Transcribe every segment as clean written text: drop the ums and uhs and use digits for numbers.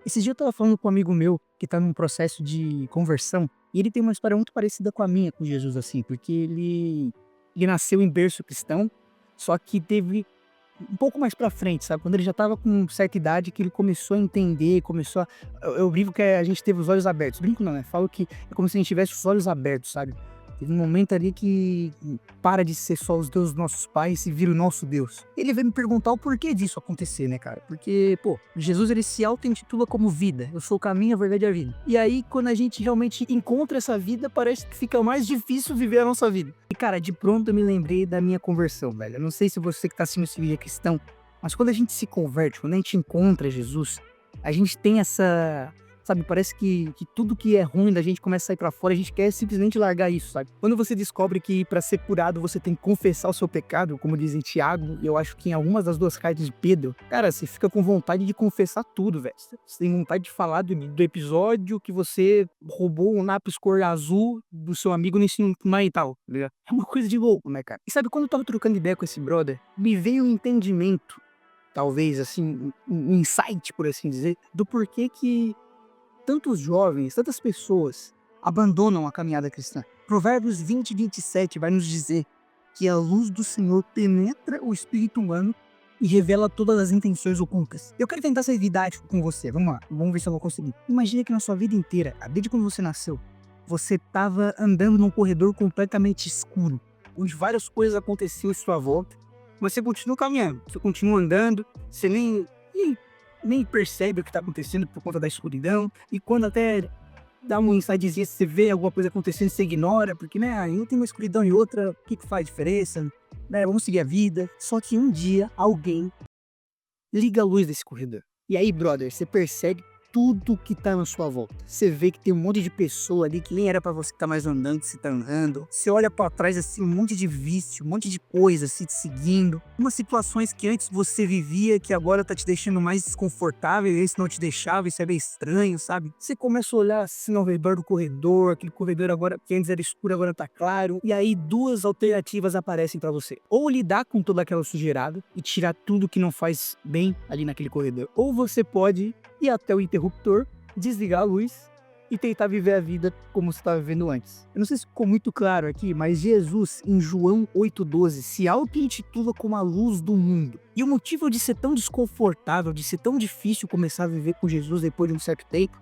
Esses dias eu estava falando com um amigo meu que tá num processo de conversão, e ele tem uma história muito parecida com a minha com Jesus, assim, porque ele nasceu em berço cristão, só que teve um pouco mais pra frente, sabe, quando ele já estava com certa idade que ele começou a entender, começou a eu brinco que a gente teve os olhos abertos, brinco não, né, falo que é como se a gente tivesse os olhos abertos, sabe. Teve um momento ali que para de ser só os Deus dos nossos pais e vira o nosso Deus. Ele veio me perguntar o porquê disso acontecer, né, cara? Porque, pô, Jesus ele se auto-intitula como vida. Eu sou o caminho, a verdade e a vida. E aí, quando a gente realmente encontra essa vida, parece que fica mais difícil viver a nossa vida. E, cara, de pronto eu me lembrei da minha conversão, velho. Eu não sei se você que tá assistindo esse vídeo é cristão, mas quando a gente se converte, quando a gente encontra Jesus, a gente tem essa. Sabe, parece que tudo que é ruim da gente começa a sair pra fora, a gente quer simplesmente largar isso, sabe? Quando você descobre que pra ser curado você tem que confessar o seu pecado, como diz em Tiago, e eu acho que em algumas das duas cartas de Pedro, cara, você fica com vontade de confessar tudo, velho. Você tem vontade de falar do episódio que você roubou um lápis cor azul do seu amigo no ensino fundamental, tá ligado? É uma coisa de louco, né, cara? E sabe, quando eu tava trocando ideia com esse brother, me veio um entendimento, talvez, assim, um insight, por assim dizer, do porquê que tantos jovens, tantas pessoas abandonam a caminhada cristã. Provérbios 20:27 vai nos dizer que a luz do Senhor penetra o espírito humano e revela todas as intenções ocultas. Eu quero tentar ser didático com você, vamos lá, vamos ver se eu vou conseguir. Imagina que na sua vida inteira, desde quando você nasceu, você estava andando num corredor completamente escuro, onde várias coisas aconteciam à sua volta. Você continua caminhando, você continua andando, você nem percebe o que está acontecendo por conta da escuridão, e quando até dá um insightzinho, você vê alguma coisa acontecendo, você ignora, porque, né, aí tem uma escuridão e outra, o que que faz diferença, né, vamos seguir a vida. Só que um dia, alguém liga a luz desse corredor. E aí, brother, você percebe tudo que tá na sua volta. Você vê que tem um monte de pessoa ali que nem era pra você que tá mais andando, que você tá andando. Você olha pra trás assim, um monte de vício, um monte de coisa assim te seguindo. Umas situações que antes você vivia que agora tá te deixando mais desconfortável e esse não te deixava, isso é meio estranho, sabe? Você começa a olhar assim ao redor do corredor, aquele corredor agora que antes era escuro, agora tá claro. E aí duas alternativas aparecem pra você. Ou lidar com toda aquela sujeirada e tirar tudo que não faz bem ali naquele corredor. Ou você pode ir até o interruptor, desligar a luz e tentar viver a vida como você estava vivendo antes. Eu não sei se ficou muito claro aqui, mas Jesus, em João 8,12, se auto-intitula como a luz do mundo. E o motivo de ser tão desconfortável, de ser tão difícil começar a viver com Jesus depois de um certo tempo,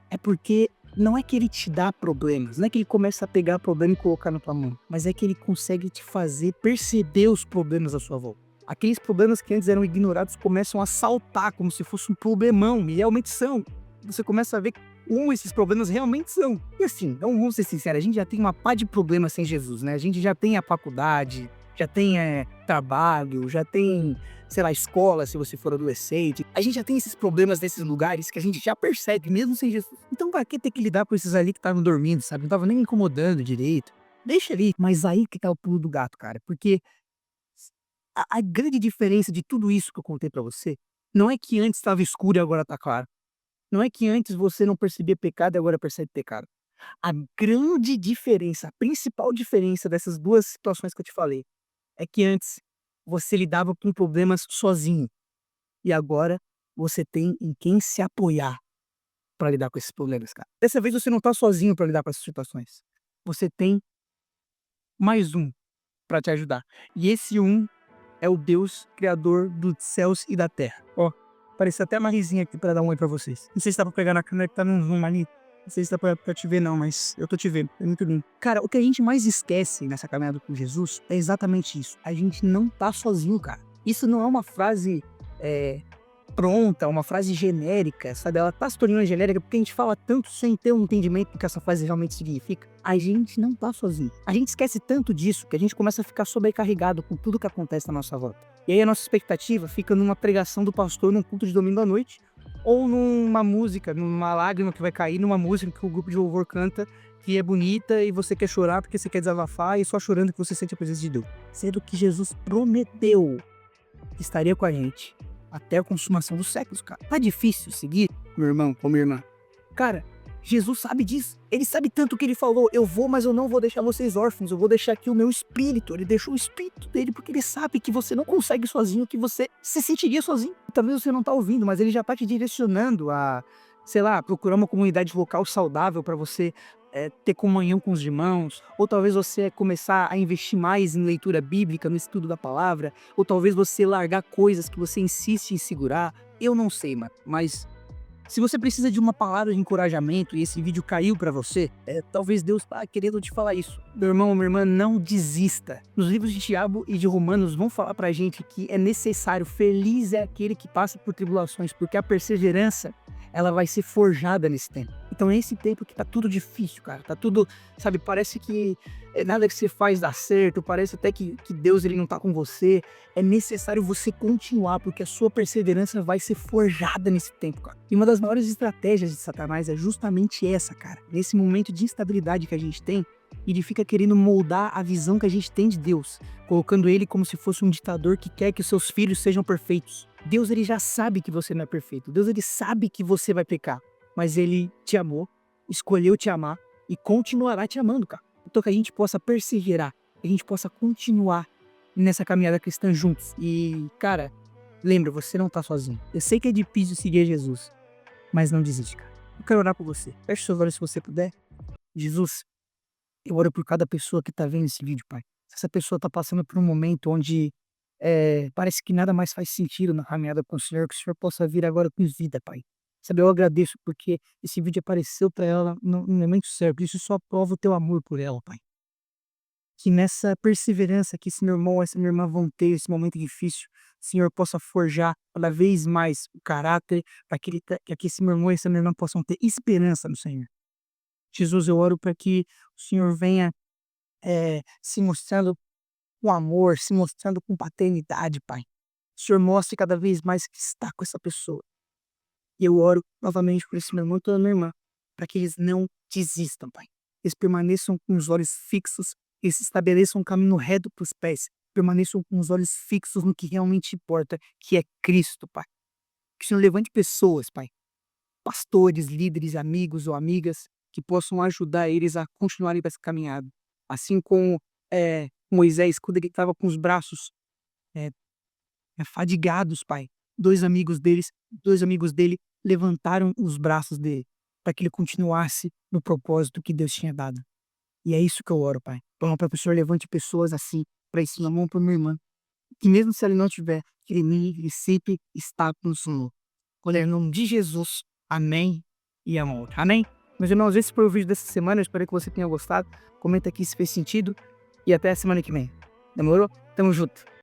é porque não é que ele te dá problemas, não é que ele começa a pegar problema e colocar na tua mão, mas é que ele consegue te fazer perceber os problemas à sua volta. Aqueles problemas que antes eram ignorados começam a saltar como se fosse um problemão, e realmente são. Você começa a ver como esses problemas realmente são. E assim, então vamos ser sinceros, a gente já tem uma pá de problemas sem Jesus, né? A gente já tem a faculdade, já tem trabalho, já tem, sei lá, escola se você for adolescente. A gente já tem esses problemas nesses lugares que a gente já percebe, mesmo sem Jesus. Então pra que ter que lidar com esses ali que estavam dormindo, sabe? Não tava nem me incomodando direito. Deixa ali. Mas aí que tá o pulo do gato, cara. Porque a grande diferença de tudo isso que eu contei pra você, não é que antes estava escuro e agora tá claro. Não é que antes você não percebia pecado e agora percebe pecado. A grande diferença, a principal diferença dessas duas situações que eu te falei, é que antes você lidava com problemas sozinho e agora você tem em quem se apoiar pra lidar com esses problemas, cara. Dessa vez você não tá sozinho pra lidar com essas situações. Você tem mais um pra te ajudar. E esse um é o Deus criador dos céus e da terra. Ó, apareceu até uma risinha aqui pra dar um oi pra vocês. Não sei se dá pra pegar na câmera que tá num zoom ali. Não sei se dá pra te ver não, mas eu tô te vendo. É muito lindo. Cara, o que a gente mais esquece nessa caminhada com Jesus é exatamente isso. A gente não tá sozinho, cara. Isso não é uma frase pronta, uma frase genérica, sabe? Ela tá se tornando genérica porque a gente fala tanto sem ter um entendimento do que essa frase realmente significa. A gente não tá sozinho. A gente esquece tanto disso que a gente começa a ficar sobrecarregado com tudo que acontece na nossa volta. E aí a nossa expectativa fica numa pregação do pastor num culto de domingo à noite, ou numa música, numa lágrima que vai cair, numa música que o grupo de louvor canta, que é bonita e você quer chorar porque você quer desabafar e só chorando que você sente a presença de Deus. Sendo que Jesus prometeu que estaria com a gente até a consumação dos séculos, cara. Tá difícil seguir, meu irmão ou minha irmã? Cara, Jesus sabe disso. Ele sabe tanto que ele falou: eu vou, mas eu não vou deixar vocês órfãos. Eu vou deixar aqui o meu espírito. Ele deixou o espírito dele porque ele sabe que você não consegue sozinho, que você se sentiria sozinho. Talvez você não tá ouvindo, mas ele já tá te direcionando a, sei lá, procurar uma comunidade local saudável para você ter comunhão com os irmãos, ou talvez você começar a investir mais em leitura bíblica, no estudo da palavra, ou talvez você largar coisas que você insiste em segurar. Eu não sei, mano, mas se você precisa de uma palavra de encorajamento e esse vídeo caiu pra você, talvez Deus tá querendo te falar isso. Meu irmão, minha irmã, não desista. Nos livros de Tiago e de Romanos vão falar pra gente que é necessário, feliz é aquele que passa por tribulações, porque a perseverança, ela vai ser forjada nesse tempo. Então é esse tempo que tá tudo difícil, cara. Tá tudo, sabe, parece que nada que você faz dá certo, parece até que Deus ele não tá com você. É necessário você continuar, porque a sua perseverança vai ser forjada nesse tempo, cara. E uma das maiores estratégias de Satanás é justamente essa, cara. Nesse momento de instabilidade que a gente tem, ele fica querendo moldar a visão que a gente tem de Deus, colocando ele como se fosse um ditador que quer que os seus filhos sejam perfeitos. Deus ele já sabe que você não é perfeito. Deus ele sabe que você vai pecar, mas ele te amou, escolheu te amar e continuará te amando, cara. Então que a gente possa perseverar, que a gente possa continuar nessa caminhada cristã juntos. E, cara, lembra, você não tá sozinho. Eu sei que é difícil seguir Jesus, mas não desiste, cara. Eu quero orar por você. Feche seus olhos se você puder. Jesus, eu oro por cada pessoa que tá vendo esse vídeo, Pai. Se essa pessoa tá passando por um momento onde parece que nada mais faz sentido na caminhada com o Senhor, que o Senhor possa vir agora com vida, Pai. Sabe, eu agradeço porque esse vídeo apareceu para ela no momento certo. Isso só prova o teu amor por ela, Pai. Que nessa perseverança que esse meu irmão, essa minha irmã vão ter, esse momento difícil, o Senhor possa forjar cada vez mais o caráter, para que esse meu irmão e essa minha irmã possam ter esperança no Senhor. Jesus, eu oro para que o Senhor venha se mostrando com amor, se mostrando com paternidade, Pai. O Senhor mostre cada vez mais que está com essa pessoa. E eu oro novamente por esse meu irmão e toda minha irmã, para que eles não desistam, Pai. Eles permaneçam com os olhos fixos, eles estabeleçam um caminho reto para os pés, permaneçam com os olhos fixos no que realmente importa, que é Cristo, Pai. Que o Senhor levante pessoas, Pai, pastores, líderes, amigos ou amigas, que possam ajudar eles a continuarem essa caminhada. Assim como Moisés, quando ele estava com os braços eh, fadigados, Pai. Dois amigos dele levantaram os braços dele para que ele continuasse no propósito que Deus tinha dado. E é isso que eu oro, Pai. Para que o Senhor levante pessoas assim, para ensinar a mão para minha irmã. Que mesmo se ele não tiver, que ele sempre está com o Senhor. Olha, em nome de Jesus, amém e amor. Amém? Meus irmãos, esse foi o vídeo dessa semana. Eu espero que você tenha gostado. Comenta aqui se fez sentido. E até a semana que vem. Demorou? Tamo junto.